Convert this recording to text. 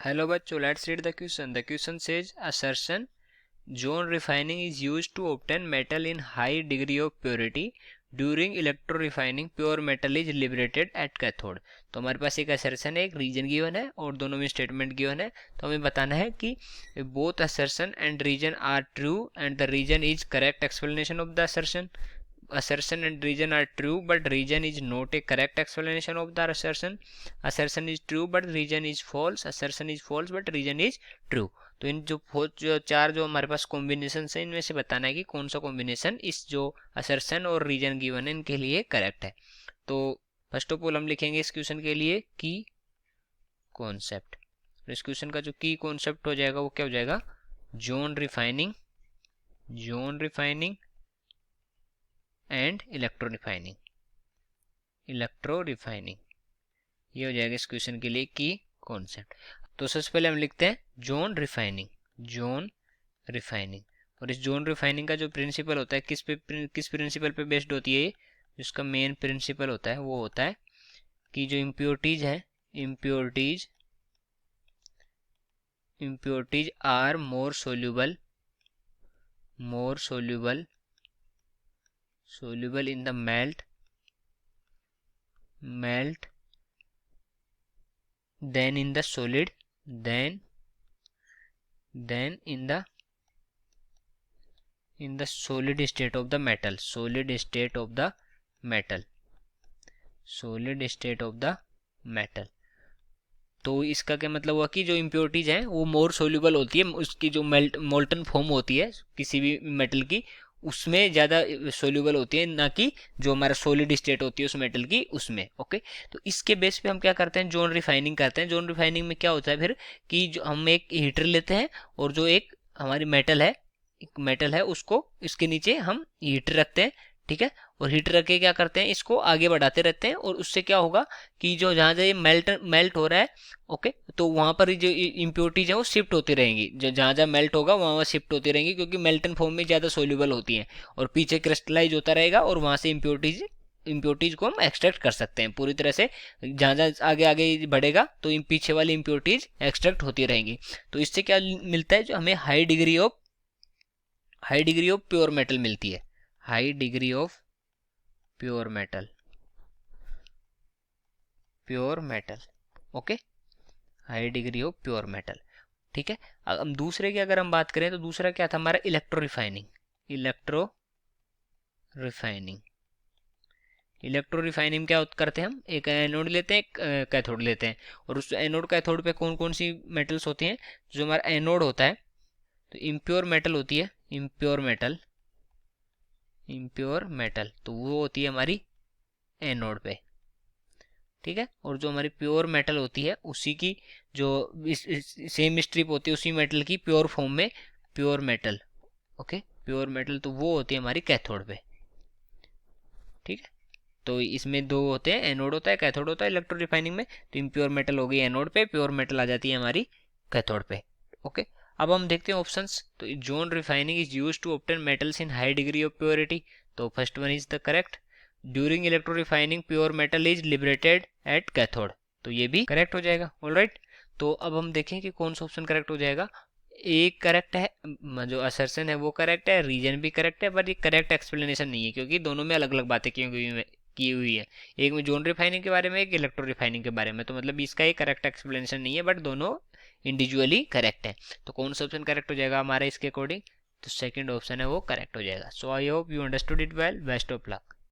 Hello बच्चों, let's read the question. The question says assertion zone refining is used to obtain metal in high degree of purity. During electro refining pure metal is liberated at cathode. तो हमारे पास एक assertion है, एक reason given है और दोनों में statement given है. तो हमें बताना है कि both assertion and region are true and the region is correct explanation of the assertion. Assertion and region are true but region is not a correct explanation of the assertion. Assertion is true but region is false. Assertion is false but region is true. तो इन जो चार जो हमारे पास combination है इनमें से बताना है कि कौन सा कॉम्बिनेशन इस जो असर्शन और रीजन गिवन है इनके लिए करेक्ट है. तो फर्स्ट ऑफ ऑल हम लिखेंगे इस क्वेश्चन के लिए की कॉन्सेप्ट. इस क्वेश्चन का जो की कॉन्सेप्ट हो जाएगा वो क्या हो जाएगा, zone refining and electro refining ये हो जाएगा इस क्वेश्चन के लिए की कॉन्सेप्ट. तो सबसे पहले हम लिखते हैं जोन रिफाइनिंग. और इस जोन रिफाइनिंग का जो प्रिंसिपल होता है किस प्रिंसिपल पे बेस्ड होती है, जिसका मेन प्रिंसिपल होता है वो होता है कि जो इम्प्योरिटीज है, impurities are more soluble in the melt than in the solid in the solid state of the metal. तो इसका क्या मतलब हुआ कि जो इम्प्योरिटीज हैं वो मोर सोल्यूबल होती है, उसकी जो मोल्टन फॉर्म होती है किसी भी मेटल की उसमें ज़्यादा सोल्यूबल होती है, ना कि जो हमारा सॉलिड स्टेट होती है उस मेटल की उसमें. ओके, तो इसके बेस पे हम क्या करते हैं, जोन रिफाइनिंग करते हैं. जोन रिफाइनिंग में क्या होता है फिर कि जो हम एक हीटर लेते हैं और जो एक हमारी मेटल है उसको इसके नीचे हम हीटर रखते हैं. ठीक है, और हीटर रख के क्या करते हैं, इसको आगे बढ़ाते रहते हैं और उससे क्या होगा कि जो जहाँ ये मेल्ट हो रहा है, ओके, तो वहाँ पर जो इम्प्योरिटीज है वो शिफ्ट होती रहेंगी. जो जहाँ मेल्ट होगा वहाँ शिफ्ट होती रहेंगी क्योंकि मेल्टन फॉर्म में ज़्यादा सोल्यूबल होती हैं और पीछे क्रिस्टलाइज होता रहेगा और वहाँ से इम्प्योरिटीज को हम एक्सट्रैक्ट कर सकते हैं पूरी तरह से. जहाँ आगे बढ़ेगा तो पीछे वाली इम्प्योरिटीज एक्सट्रैक्ट होती रहेंगी. तो इससे क्या मिलता है, जो हमें high degree of pure metal मिलती है. High degree of pure metal. Okay, high degree of pure metal. ठीक है, अब दूसरे की अगर हम बात करें तो दूसरा क्या था हमारा, इलेक्ट्रो रिफाइनिंग क्या करते हैं, हम एक एनोड लेते हैं, एक कैथोड लेते हैं और उस एनोड कैथोड पे कौन कौन सी मेटल्स होती हैं. जो हमारा एनोड होता है तो इम्प्योर मेटल होती है, इम्प्योर मेटल तो वो होती है हमारी एनोड पे. ठीक है, और जो हमारी प्योर मेटल होती है उसी की जो सेम स्ट्रिप होती है उसी मेटल की प्योर फॉर्म में pure metal. Okay, pure metal तो वो होती है हमारी कैथोड पे. ठीक है, तो इसमें दो होते हैं, एनोड होता है, कैथोड होता है इलेक्ट्रो रिफाइनिंग में. तो इम्प्योर मेटल हो गई एनोड पे, प्योर मेटल आ जाती है हमारी कैथोड पे. ओके, अब हम देखते हैं ऑप्शंस. तो zone refining is used to obtain metals in high degree of purity. तो first one is the correct. During electro refining pure metal is liberated at cathode. तो ये भी करेक्ट हो जाएगा. ऑलराइट, तो अब हम देखें कि कौन सा ऑप्शन करेक्ट हो जाएगा. एक करेक्ट है, जो असर्शन है वो करेक्ट है, रीजन भी करेक्ट है, पर ये करेक्ट एक्सप्लेनेशन नहीं है क्योंकि दोनों में अलग अलग बातें की हुई है. एक में जोन रिफाइनिंग के बारे में, एक इलेक्ट्रो रिफाइनिंग के बारे में. तो मतलब इसका एक करेक्ट एक्सप्लेनेशन नहीं है, बट दोनों इंडिविजुअली करेक्ट है. तो कौन सा ऑप्शन करेक्ट हो जाएगा हमारा इसके अकॉर्डिंग, तो सेकंड ऑप्शन है वो करेक्ट हो जाएगा. So I hope you understood it well. Best of luck.